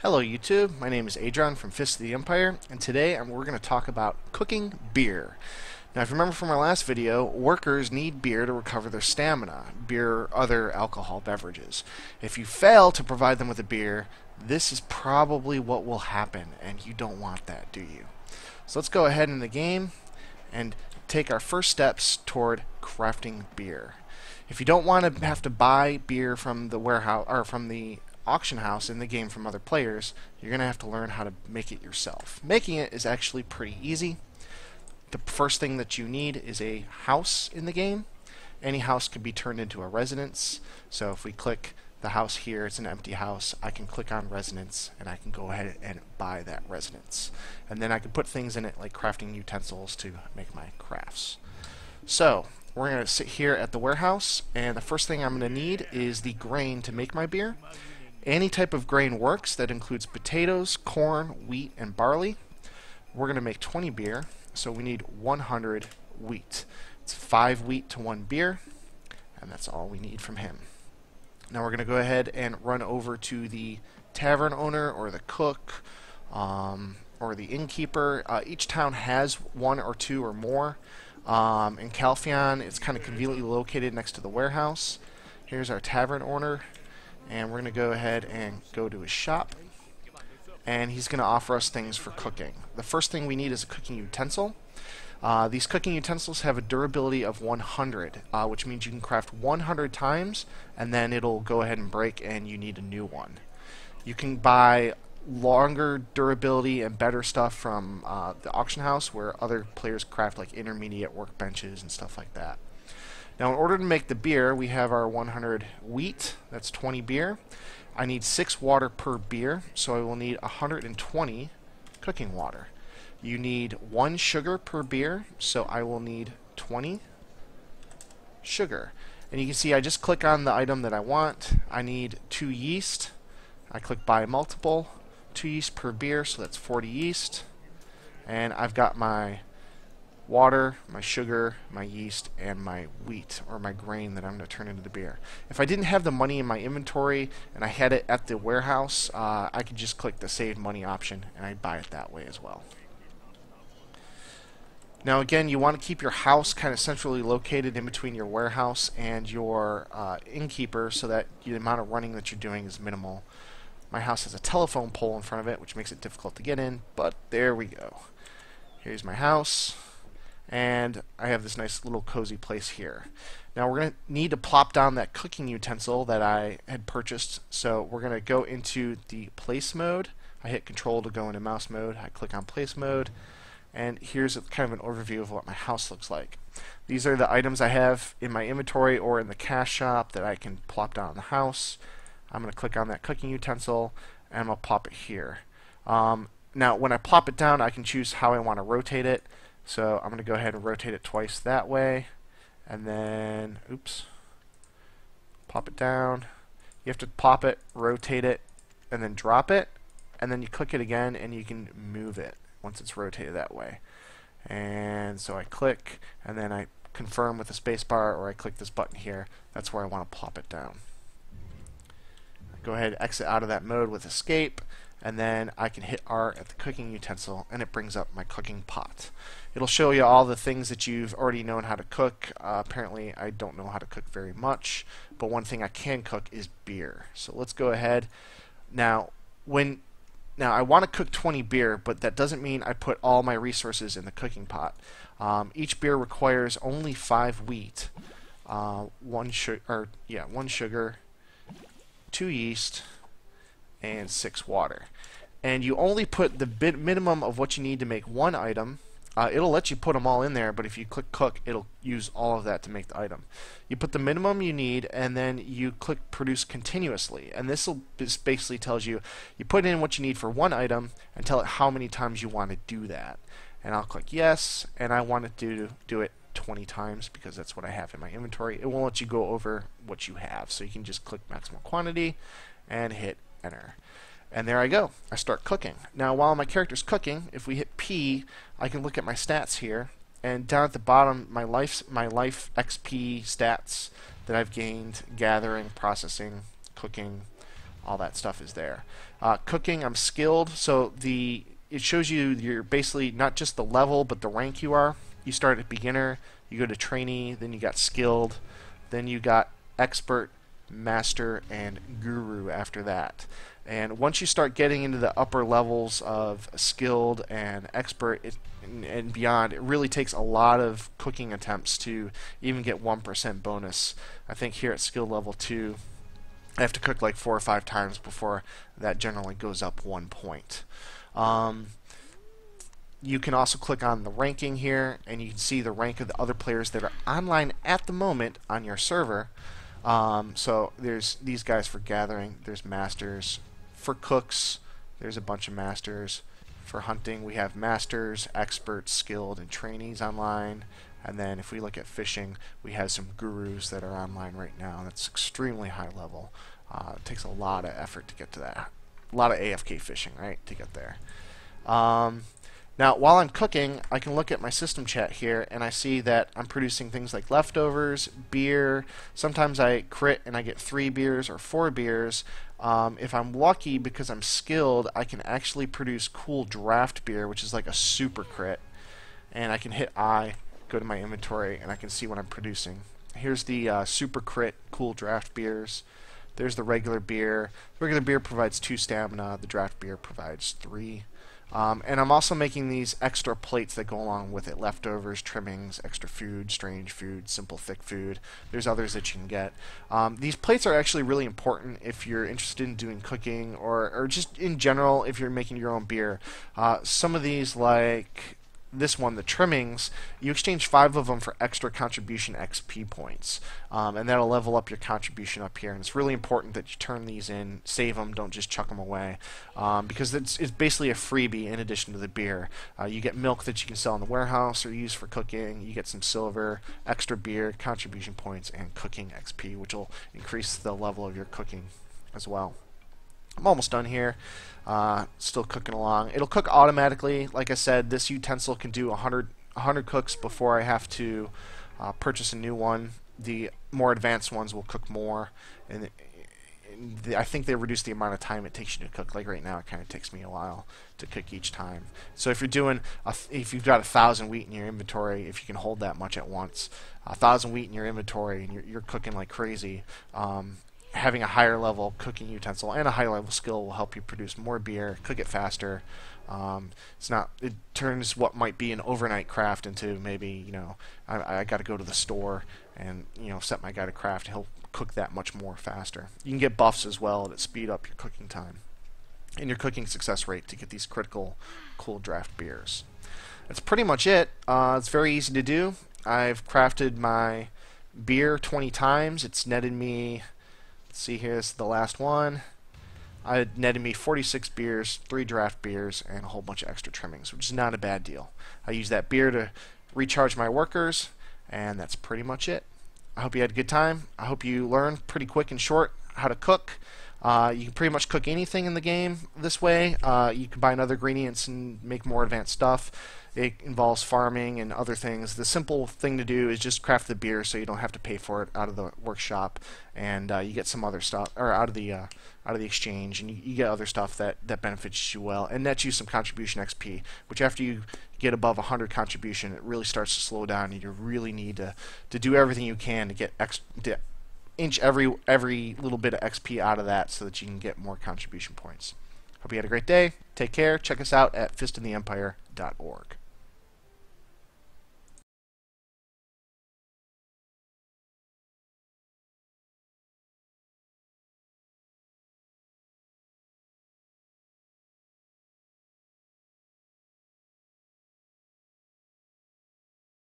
Hello YouTube, my name is Adron from Fist of the Empire, and today we're going to talk about cooking beer. Now if you remember from our last video, workers need beer to recover their stamina, beer or other alcohol beverages. If you fail to provide them with a beer, this is probably what will happen, and you don't want that, do you? So let's go ahead in the game and take our first steps toward crafting beer. If you don't want to have to buy beer from the warehouse or from the auction house in the game from other players, you're going to have to learn how to make it yourself. Making it is actually pretty easy. The first thing that you need is a house in the game. Any house can be turned into a residence. So if we click the house here, it's an empty house, I can click on residence and I can go ahead and buy that residence. And then I can put things in it like crafting utensils to make my crafts. So we're going to sit here at the warehouse, and the first thing I'm going to need is the grain to make my beer. Any type of grain works. That includes potatoes, corn, wheat, and barley. We're going to make 20 beer, so we need 100 wheat. It's 5 wheat to 1 beer, and that's all we need from him. Now we're going to go ahead and run over to the tavern owner or the cook or the innkeeper. Each town has one or two or more. In Calpheon, it's kind of conveniently located next to the warehouse. Here's our tavern owner. And we're going to go ahead and go to his shop, and he's going to offer us things for cooking. The first thing we need is a cooking utensil. These cooking utensils have a durability of 100, which means you can craft 100 times, and then it'll go ahead and break, and you need a new one. You can buy longer durability and better stuff from the auction house, where other players craft like intermediate workbenches and stuff like that. Now, in order to make the beer, we have our 100 wheat. That's 20 beer. I need 6 water per beer, so I will need 120 cooking water. You need 1 sugar per beer, so I will need 20 sugar. And you can see I just click on the item that I want. I need 2 yeast. I click buy multiple. 2 yeast per beer, so that's 40 yeast. And I've got my water, my sugar, my yeast, and my wheat, or my grain that I'm going to turn into the beer. If I didn't have the money in my inventory and I had it at the warehouse, I could just click the save money option and I'd buy it that way as well. Now again, you want to keep your house kind of centrally located in between your warehouse and your innkeeper so that the amount of running that you're doing is minimal. My house has a telephone pole in front of it, which makes it difficult to get in, but there we go. Here's my house. And I have this nice little cozy place here. Now we're going to need to plop down that cooking utensil that I had purchased. So we're going to go into the place mode. I hit control to go into mouse mode. I click on place mode. And here's kind of an overview of what my house looks like. These are the items I have in my inventory or in the cash shop that I can plop down in the house. I'm going to click on that cooking utensil and I'm going to plop it here. Now when I plop it down, I can choose how I want to rotate it. So I'm going to go ahead and rotate it twice that way, and then, oops, pop it down. You have to pop it, rotate it, and then drop it, and then you click it again and you can move it once it's rotated that way. And so I click, and then I confirm with the spacebar, or I click this button here. That's where I want to plop it down. Go ahead and exit out of that mode with escape, and then I can hit R at the cooking utensil and it brings up my cooking pot. It'll show you all the things that you've already known how to cook. Apparently I don't know how to cook very much, but one thing I can cook is beer. So let's go ahead. Now I want to cook 20 beer, but that doesn't mean I put all my resources in the cooking pot. Each beer requires only 5 wheat, 1 sugar, 2 yeast, and 6 water. And you only put the minimum of what you need to make one item. It'll let you put them all in there, but if you click cook, it'll use all of that to make the item. You put the minimum you need, and then you click produce continuously. And this basically tells you, you put in what you need for one item and tell it how many times you want to do that. And I'll click yes, and I want to do it 20 times because that's what I have in my inventory. It won't let you go over what you have, so you can just click maximum quantity and hit enter. And there I go. I start cooking. Now while my character's cooking, if we hit P, I can look at my stats here, and down at the bottom, my life XP stats that I've gained, gathering, processing, cooking, all that stuff is there. Cooking, I'm skilled, so it shows you you're basically not just the level but the rank you are. You start at beginner, you go to trainee, then you got skilled, then you got expert, master, and guru after that. And once you start getting into the upper levels of skilled and expert and beyond, it really takes a lot of cooking attempts to even get 1% bonus. I think here at skill level 2, I have to cook like 4 or 5 times before that generally goes up 1 point. You can also click on the ranking here, and you can see the rank of the other players that are online at the moment on your server. So there's these guys for gathering, there's masters. For cooks, there's a bunch of masters. For hunting, we have masters, experts, skilled, and trainees online. And then if we look at fishing, we have some gurus that are online right now. That's extremely high level. It takes a lot of effort to get to that. A lot of AFK fishing, right, to get there. Now, while I'm cooking, I can look at my system chat here, and I see that I'm producing things like leftovers, beer. Sometimes I crit and I get 3 beers or 4 beers. If I'm lucky, because I'm skilled, I can actually produce cool draft beer, which is like a super crit. And I can hit I, go to my inventory, and I can see what I'm producing. Here's the super crit cool draft beers. There's the regular beer. The regular beer provides 2 stamina. The draft beer provides 3. And I'm also making these extra plates that go along with it. Leftovers, trimmings, extra food, strange food, simple thick food. There's others that you can get. These plates are actually really important if you're interested in doing cooking or just in general if you're making your own beer. Some of these, like this one, the trimmings, you exchange 5 of them for extra contribution XP points, and that'll level up your contribution up here. And it's really important that you turn these in, save them, don't just chuck them away, because it's basically a freebie in addition to the beer. You get milk that you can sell in the warehouse or use for cooking. You get some silver, extra beer, contribution points, and cooking XP, which will increase the level of your cooking as well. I'm almost done here. Still cooking along. It'll cook automatically. Like I said, this utensil can do 100 cooks before I have to purchase a new one. The more advanced ones will cook more, and I think they reduce the amount of time it takes you to cook. Like right now, it kind of takes me a while to cook each time. So if you're doing, if you've got 1,000 wheat in your inventory, if you can hold that much at once, 1,000 wheat in your inventory, and you're cooking like crazy. Having a higher level cooking utensil and a higher level skill will help you produce more beer, cook it faster. It turns what might be an overnight craft into maybe, I got to go to the store and set my guy to craft. He'll cook that much more faster. You can get buffs as well that speed up your cooking time and your cooking success rate to get these critical cool draft beers. That's pretty much it. It's very easy to do. I've crafted my beer 20 times. It's netted me, see, here's the last one. It netted me 46 beers, 3 draft beers, and a whole bunch of extra trimmings, which is not a bad deal. I use that beer to recharge my workers, and that's pretty much it. I hope you had a good time. I hope you learned pretty quick and short how to cook. You can pretty much cook anything in the game this way. You combine other ingredients and make more advanced stuff. It involves farming and other things. The simple thing to do is just craft the beer so you don't have to pay for it out of the workshop, and you get some other stuff, or out of the exchange, and you get other stuff that benefits you well, and nets you some contribution XP, which after you get above 100 contribution, it really starts to slow down, and you really need to do everything you can to get inch every little bit of XP out of that so that you can get more contribution points. Hope you had a great day. Take care. Check us out at fistintheempire.org.